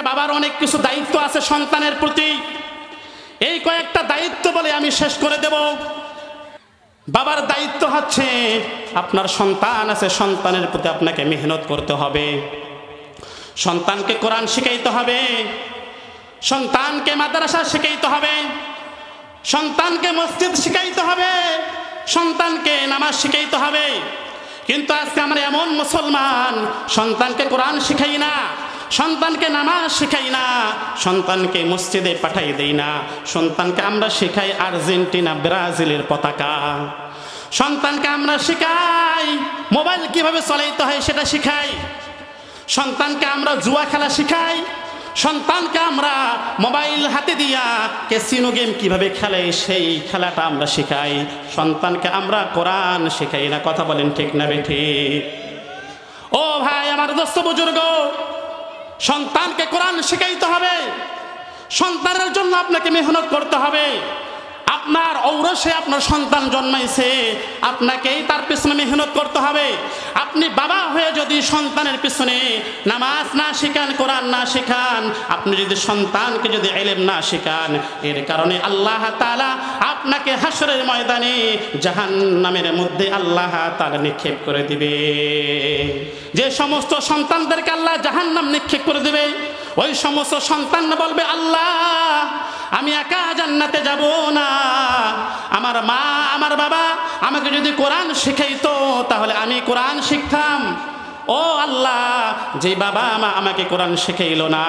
বাবার অনেক কিছু দায়িত্ব আছে সন্তানের প্রতি। এই কয়েকটা দায়িত্ব বলে আমি শেষ করে দেব। বাবার দায়িত্ব হচ্ছে, আপনার সন্তান আছে, সন্তানের প্রতি আপনাকে মেহনত করতে হবে। সন্তানকে কোরআন শিখাইতে হবে, সন্তানকে মাদ্রাসা শিখাইতে হবে, সন্তানকে মসজিদ শিখাইতে হবে, সন্তানকে নামাজ শিখাইতে হবে। কিন্তু আজকে আমরা এমন মুসলমান, সন্তানকে কোরআন শিখাই না, সন্তানকে নামাজ শিখাই না, সন্তানকে মসজিদে পাঠাই দেই না। সন্তানকে আমরা শিখাই আর্জেন্টিনা ব্রাজিলের পতাকা। সন্তানকে আমরা শিখাই মোবাইল কিভাবে চালাইতে হয় সেটা শিখাই। সন্তানকে আমরা জুয়া খেলা শিখাই। সন্তানকে আমরা মোবাইল হাতে দিয়া ক্যাসিনো গেম কিভাবে খেলে সেই খেলাটা আমরা শিখাই। সন্তানকে আমরা কোরআন শিখাই না। কথা বলেন ঠিক না বেঠিক? ও ভাই আমার দোস্ত বুজুর্গ, সন্তানকে কোরআন শিখাইতে হবে। সন্তানের জন্য আপনাকে মেহনত করতে হবে। আপনার ঔরসে আপনার সন্তান জন্মাইছে, আপনাকেই তার পিছনে মেহনত করতে হবে। আপনি বাবা হয়ে যদি সন্তানের পিছনে নামাজ না শিখান, কোরআন না শিখান, আপনি যদি সন্তানকে যদি ইলম না শিখান, এর কারণে আল্লাহ তাআলা আপনাকে হাসরের ময়দানে জাহান্নামের মধ্যে আল্লাহ তাআলা নিক্ষেপ করে দিবে। যে সমস্ত সন্তানদেরকে আল্লাহ জাহান্নাম নিক্ষেপ করে দিবে, ওই সমস্ত সন্তান বলবে, আল্লাহ আমি একা জান্নাতে যাব না, আমার মা আমার বাবা আমাকে যদি কোরআন শিখাইতো তাহলে আমি কোরআন শিখতাম। ও আল্লাহ, যে বাবা মা আমাকে কোরআন শিখাইলো না,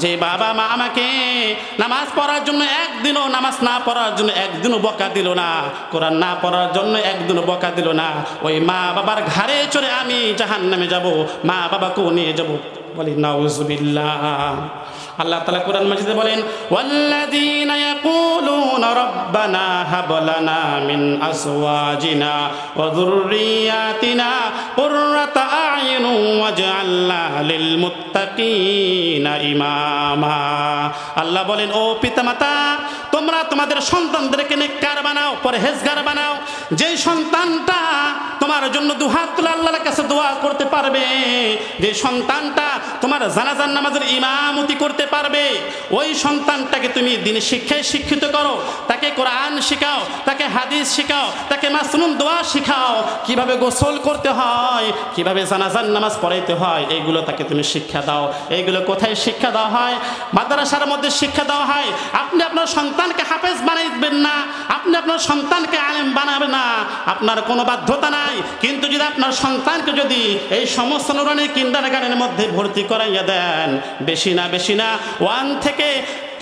যে বাবা মা আমাকে নামাজ পড়ার জন্য একদিনও, নামাজ না পড়ার জন্য একদিনও বকা দিল না, কোরআন না পড়ার জন্য একদিনও বকা দিল না, ওই মা বাবার ঘাড়ে চড়ে আমি জাহান্নামে যাব, মা বাবাকেও নিয়ে যাব। বলি নাউজুবিল্লাহ। আল্লাহ তাআলা কোরআন মাজিদে বলেন, ওয়াল্লাযীনা ইয়াকুলুনা রাব্বানা হাব লানা মিন আজওয়াজিনা ওয়া যুররিয়াতিনা কুররাতা আ'য়ুন ওয়াজআলনা লিল মুত্তাকিনা ইমামা। আল্লাহ বলেন, ও পিতামাতা, তোমরা তোমাদের সন্তানদেরকে নেককার বানাও, পরহেজগার বানাও। যেই সন্তানটা তোমার জন্য দুহাত তুলে আল্লাহর কাছে দোয়া করতে পারবে, যে সন্তানটা তোমার জানাজার নামাজের ইমামতি করতে পারবে, ওই সন্তানটাকে তুমি দিন শিক্ষায় শিক্ষিত করো, তাকে কোরআন শিখাও, তাকে হাদিস শিখাও, তাকে মাসনুন দোয়া শিখাও, কিভাবে গোসল করতে হয়, কিভাবে জানাজার নামাজ পড়াইতে হয়, এইগুলো তাকে তুমি শিক্ষা দাও। এইগুলো কোথায় শিক্ষা দেওয়া হয়? মাদ্রাসার মধ্যে শিক্ষা দেওয়া হয়। আপনি আপনার সন্তানকে হাফেজ বানাইবেন না, আপনি আপনার সন্তানকে আলেম বানাবেন না, আপনার কোনো বাধ্যতা নাই। কিন্তু যদি আপনার সন্তানকে যদি এই সমস্ত নুরানি কিন্ডারগার্টেনের মধ্যে ভর্তি করাইয়া দেন, বেশি না 1 থেকে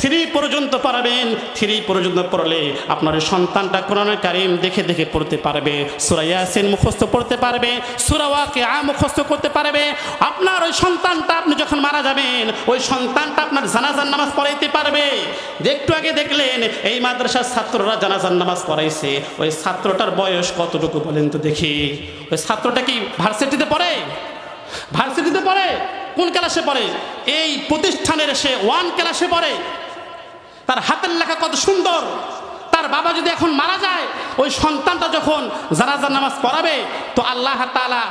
3 পর্যন্ত পড়াবেন, 3 পর্যন্ত পড়লে আপনার সন্তানটা কোরআনুল কারীম দেখে দেখে পড়তে পারবে, সূরা ইয়াসিন মুখস্থ পড়তে পারবে, সূরা ওয়াকিআ মুখস্থ করতে পারবে। আপনার ওই সন্তানটা আপনি যখন মারা যাবেন, ওই সন্তানটা আপনার জানাজার নামাজ পড়াইতে পারবে। একটু আগে দেখলেন এই মাদ্রাসার ছাত্ররা জানাজার নামাজ পড়াইছে, ওই ছাত্রটার বয়স কতটুকু বলেন তো দেখি? ওই ছাত্রটা কি ভার্সিটিতে পড়ে? ভার্সিটিতে পড়ে? কোন ক্লাসে পড়ে? এই প্রতিষ্ঠানের সে 1 ক্লাসে পড়ে। তার হাতের লেখা কত সুন্দর। তার বাবা যদি এখন মারা যায়, ওই সন্তানটা যখন জানাজার নামাজ পড়াবে, তো আল্লাহ তাআলা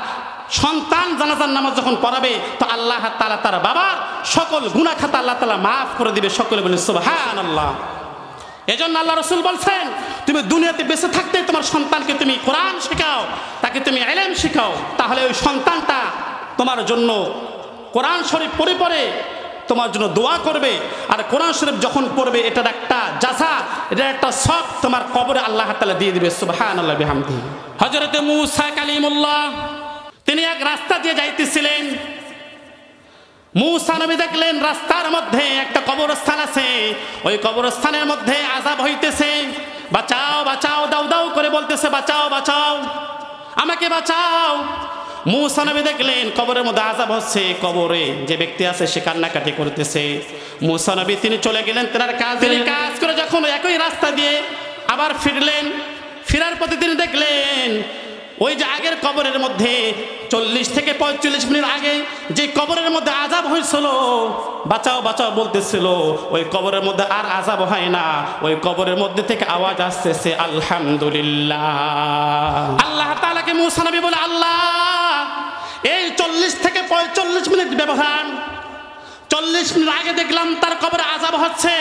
সন্তান জানাজার নামাজ যখন পড়াবে, তো আল্লাহ তাআলা তার বাবার সকল গুনাহ খাতা আল্লাহ তাআলা মাফ করে দিবে। সকলে বলেন সুবহানাল্লাহ। এজন্য আল্লাহ রাসূল বলছেন, তুমি দুনিয়াতে বেঁচে থাকতে তোমার সন্তানকে তুমি কোরআন শেখাও, তাকে তুমি ইলম শেখাও, তাহলে ওই সন্তানটা তোমার জন্য কোরআন শরীফ পড়ে পড়ে তোমার জন্য দোয়া করবে। আর কোরআন শরীফ যখন পড়বে, এটার একটা জাযা, এটার একটা সওয়াব তোমার কবরে আল্লাহ তাআলা দিয়ে দিবে। সুবহানাল্লাহ বিহামদিহি। হযরত মূসা কালিমুল্লাহ তিনি এক রাস্তা দিয়ে যাইতেছিলেন। মূসা নবী দেখলেন রাস্তার মধ্যে একটা কবরস্থান আছে, ওই কবরস্থানের মধ্যে আযাব হইতেছে। বাঁচাও বাঁচাও, দাও দাও করে বলতেছে, বাঁচাও বাঁচাও, আমাকে বাঁচাও। মূসা নবী দেখলেন কবরের মধ্যে আযাব হচ্ছে, কবরে যে ব্যক্তি আছে সে কান্নাকাটি করতেছে। মূসা নবী তিনি চলে গেলেন তার কাজ করে, যখন একই রাস্তা দিয়ে আবার ফিরলেন, ফেরার পথে তিনি দেখলেন ওই যে আগের কবরের মধ্যে 40 থেকে 45 মিনিট আগে যে কবরের মধ্যে আযাব হয়েছিল, বাঁচাও বাঁচাও বলতেছিল, ওই কবরের মধ্যে আর আযাব হয় না। ওই কবরের মধ্যে থেকে আওয়াজ আসতেছে আলহামদুলিল্লাহ। আল্লাহ তাআলাকে মূসা নবী বলে, আল্লাহ এই 40 থেকে 45 মিনিট ব্যবধান, 40 মিনিট আগে দেখলাম তার কবরে আযাব হচ্ছে,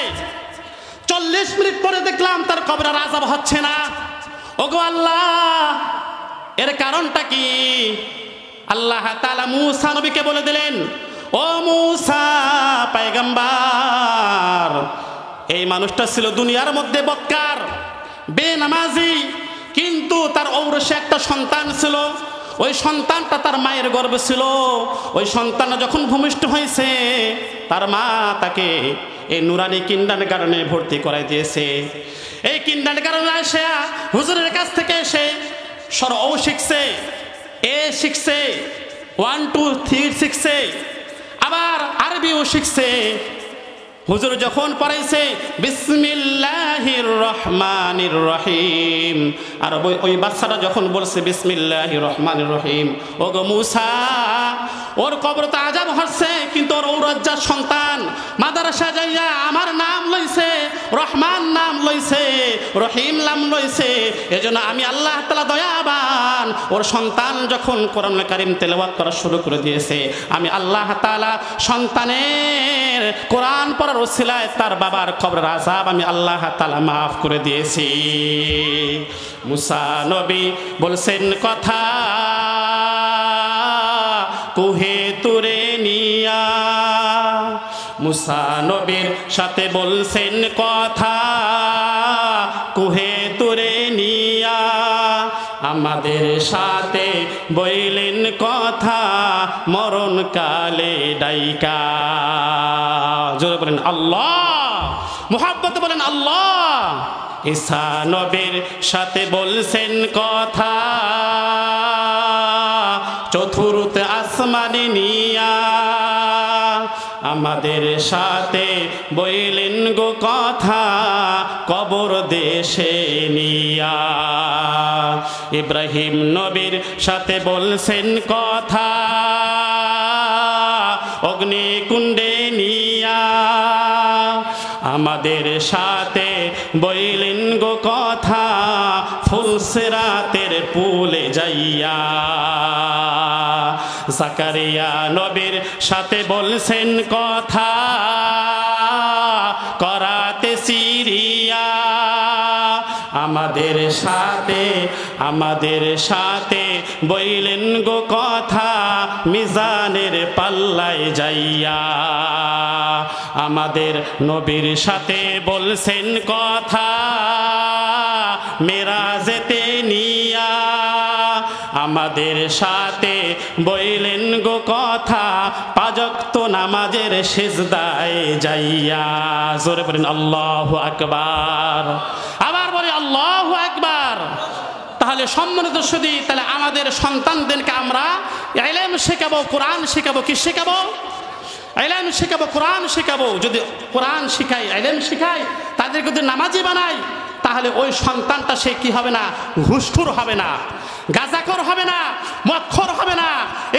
40 মিনিট পরে দেখলাম তার কবরে আযাব হচ্ছে না। ওগো আল্লাহ, এর কারণটা কি? আল্লাহ তাআলা মূসা নবীকে বলে দিলেন, ও মূসা পয়গম্বর, এই মানুষটা ছিল দুনিয়ার মধ্যে বদকার, বেনামাজি, কিন্তু তার ঔরসে একটা সন্তান ছিল। ওই সন্তানটা তার মায়ের গর্ভে ছিল। ওই সন্তান যখন ভূমিষ্ঠ হয়েছে, তার মা তাকে এই নুরানি কিন্ডারগার্টেনে ভর্তি করাই দিয়েছে। এই কিন্ডারগার্টেনে এসে হুজুরের কাছ থেকে এসে ও শিখছে, এ শিখছে, 1 2 3 শিখছে, আবার আরবিও শিখছে। হুজুর যখন পড়াইছে বিসমিল্লাহির রহমানির রহিম, আর ওই বাচ্চাটা যখন বলছে বিসমিল্লাহির রহমানির রহিম, ওগো মূসা, ওর কবর তো আযাব হচ্ছে, কিন্তু ওর ঔরজ্জার সন্তান মাদ্রাসা যাইয়া আমার নাম লইছে, রহমান নাম লইছে, রহিম নাম লইছে। এজন্য আমি আল্লাহ তাআলা দয়াবান, ওর সন্তান যখন কোরআনুল কারীম তেলাওয়াত করা শুরু করে দিয়েছে, আমি আল্লাহ তাআলা সন্তানের কোরআন পড়ার ওসিলায় তার বাবার কবরের আযাব আমি আল্লাহ তাআলা মাফ করে দিয়েছি। মূসা নবী বলছেন কথা, কুহে তুরে নিয়া। মূসা নবীর সাথে বলছেন কথা, কুহে তুরে নিয়া। আমাদের সাথে বইলেন কথা, মরণ কালে ডাইকা। জোরে বলেন আল্লাহ, মুহাব্বতে বলেন আল্লাহ। ঈসা নবীর সাথে বলছেন কথা, চতুর্থ আসমানে নিয়া। আমাদের সাথে বইলেন গো কথা, কবর দেশে নিয়া। ইব্রাহিম নবীর সাথে বলছেন কথা, অগ্নিকুণ্ডে নিয়া। আমাদের সাথে বইলেন গো কথা, ফুলসিরাতের পুলে যাইয়া। জাকারিয়া নবীর সাথে বলছেন কথা, করাতে সিরিয়া। আমাদের সাথে বইলেন গো কথা, মিজানের পাল্লায় যাইয়া। আমাদের নবীর সাথে বলছেন কথা, মেরাজেতে নিয়া। আমাদের সাথে বইলেন গো কথা, পাঁচ ওয়াক্ত নামাজের সিজদায় যাইয়া। জোরে বলেন আল্লাহু আকবার। আবার বলি আল্লাহু আকবার। তাহলে সম্মানিত সুধী, তাহলে আমাদের সন্তানদেরকে আমরা ইলম শেখাবো, কোরআন শেখাবো। কি শেখাবো? ইলম শেখাবো, কোরআন শেখাবো। যদি কোরআন শিখাই, ইলম শিখাই, তাদেরকে যদি নামাজি বানাই, তাহলে ওই সন্তানটা সে কি হবে না? ঘুষখোর হবে না, গাঁজাখোর হবে না, মদখোর হবে না।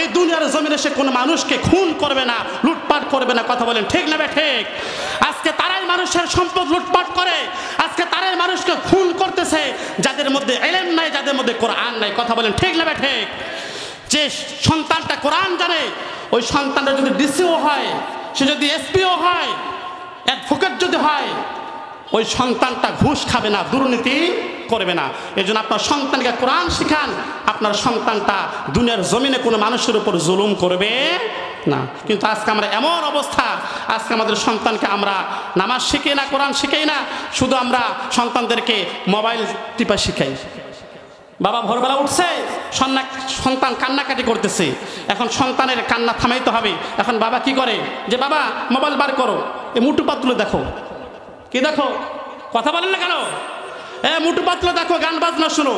এই দুনিয়ার জমিনে সে কোনো মানুষকে খুন করবে না, লুটপাট করবে না। কথা বলেন ঠিক না ঠিক? আজকে তারাই মানুষের সম্পদ লুটপাট করে, আজকে তারাই মানুষকে খুন করতেছে, যাদের মধ্যে ইলম নাই, যাদের মধ্যে কোরআন নাই। কথা বলেন ঠিক না ঠিক? যে সন্তানটা কোরআন জানে, ওই সন্তানটা যদি ডিসিও হয়, সে যদি এসপিও হয়, অ্যাডভোকেট যদি হয়, ওই সন্তানটা ঘুষ খাবে না, দুর্নীতি করবে না। এই জন্য আপনার সন্তানকে কোরআন শিখান, আপনার সন্তানটা দুনিয়ার জমিনে কোনো মানুষের উপর জুলুম করবে না। কিন্তু আজকে আমরা এমন অবস্থা, আজকে আমাদের সন্তানকে আমরা নামাজ শিখাই না, কোরআন শিখাই না, শুধু আমরা সন্তানদেরকে মোবাইল টিপা শিখাই। বাবা ভোরবেলা উঠছে, সন্তান কান্নাকাটি করতেছে, এখন সন্তানের কান্না থামাইতে হবে। এখন বাবা কি করে? যে বাবা মোবাইল বার করো, এ মুটু পাতলু দেখো। কি দেখো? কথা বলেন না কেন? মুটু পাতলু দেখো, গান বাজনা শুনো।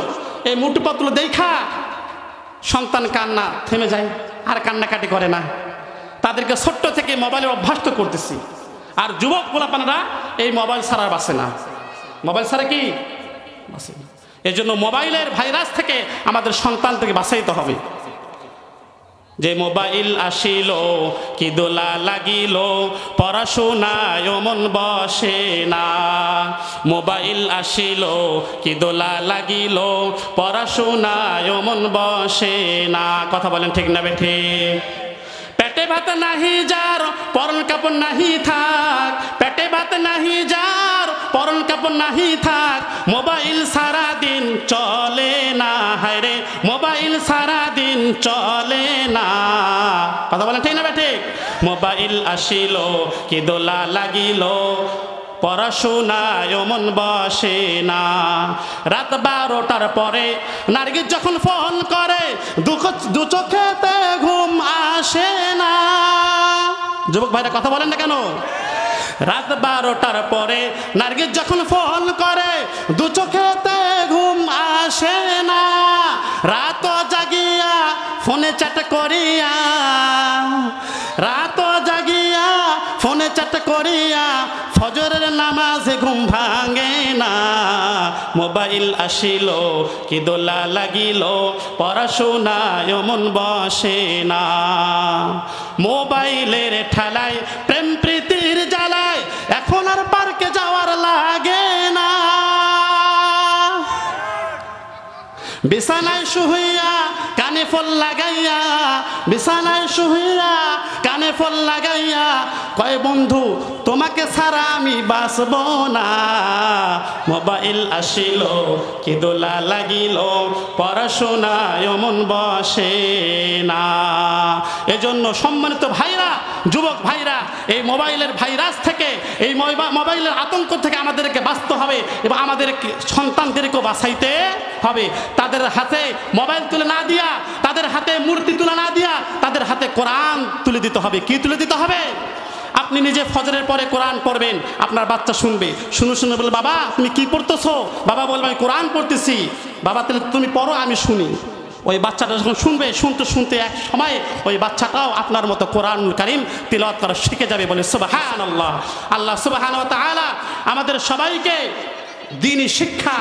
এই মুটু পাতলু দেখা সন্তান কান্না থেমে যায়, আর কান্নাকাটি করে না। তাদেরকে ছোট্ট থেকে মোবাইলের অভ্যাস তো করতেছি। আর যুবক পোলাপানেরা এই মোবাইল ছাড়া বাঁচে না। মোবাইল ছাড়া কি বাঁচে না। এই জন্য মোবাইলের ভাইরাস থেকে আমাদের সন্তানকে বাঁচাইতে হবে। যে মোবাইল আসিল, কি দোলা লাগিল, পড়াশোনায় মন বসে না। মোবাইল আসিল, কি দোলা লাগিল, পড়াশোনায় মন বসে না। কথা বলেন ঠিক না বেঠে? পেটে ভাত নাহি যার পরন কাপড় নাহি থাক, পেটে ভাত নাহি যার পরন কাপড় নাহি থাক, মোবাইল সারা দিন চলে না, হায় রে মোবাইল সারা দিন চলে না। কথা বলেন ঠিক না ঠিক? মোবাইল আসিল কি দোলা লাগিল, পড়াশোনায় মন বসে না। রাত 12টার পরে নার্গিস যখন ফোন করে দু চোখেতে ঘুম আসে না। যুবক ভাইরা কথা বলেন না কেন? রাত 12টার পরে নার্গিস যখন ফোন করে দু চোখেতে ঘুম আসে না। রাত জাগিয়া ফোনে চ্যাট করিয়া, রাত জাগিয়া ফোনে চ্যাট করিয়া ফজরের নামাজে ঘুম ভাঙে না। মোবাইল আসিল কি দোলা লাগিল, পড়াশোনায় মন বসে না। মোবাইলের ঠেলায় প্রেম প্রীতির জ্বালায় এখন আর পার্কে যাওয়ার লাগে না। বিছানায় শুইয়া কানে ফল লাগাইয়া, বিছানায় শুইয়া কানে ফল লাগাইয়া কয় বন্ধু তোমাকে ছাড়া আমি বাঁচব না। মোবাইল আসিল কি দোলা লাগিল, পড়াশোনায় মন বসে না। এজন্য সম্মানিত ভাইরা, যুবক ভাইরা, এই মোবাইলের ভাইরাস থেকে, এই মোবাইলের আতঙ্ক থেকে আমাদেরকে বাঁচতে হবে এবং আমাদের সন্তানদেরকেও বাঁচাইতে হবে। তাদের হাতে মোবাইল তুলে না দিয়া, তাদের হাতে মূর্তি তুলে না দিয়া, তাদের হাতে কোরআন তুলে দিতে হবে। কি তুলে দিতে হবে? আপনি নিজে ফজরের পরে কোরআন পড়বেন, আপনার বাচ্চা শুনবে, শুনে শুনে বলে বাবা তুমি কি পড়তেছো? বাবা বলবে আমি কোরআন পড়তেছি। বাবা তাহলে তুমি পড়ো আমি শুনি। ওই বাচ্চাটা যখন শুনবে, শুনতে শুনতে এক সময় ওই বাচ্চাটাও আপনার মতো কোরআনুল কারীম তিলাওয়াত করা শিখে যাবে। বলে সুবহানাল্লাহ। আল্লাহ সুবহানাহু ওয়া তাআলা আমাদের সবাইকে দ্বীনি শিক্ষা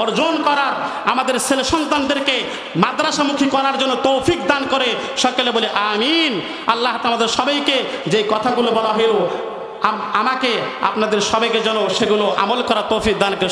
অর্জন করার, আমাদের ছেলে সন্তানদেরকে মাদ্রাসামুখী করার জন্য তৌফিক দান করে। সকলে বলে আমিন। আল্লাহ আমাদের সবাইকে যে কথাগুলো বলা হলো আমাকে আপনাদের সবাইকে যেন সেগুলো আমল করা তৌফিক দান করে।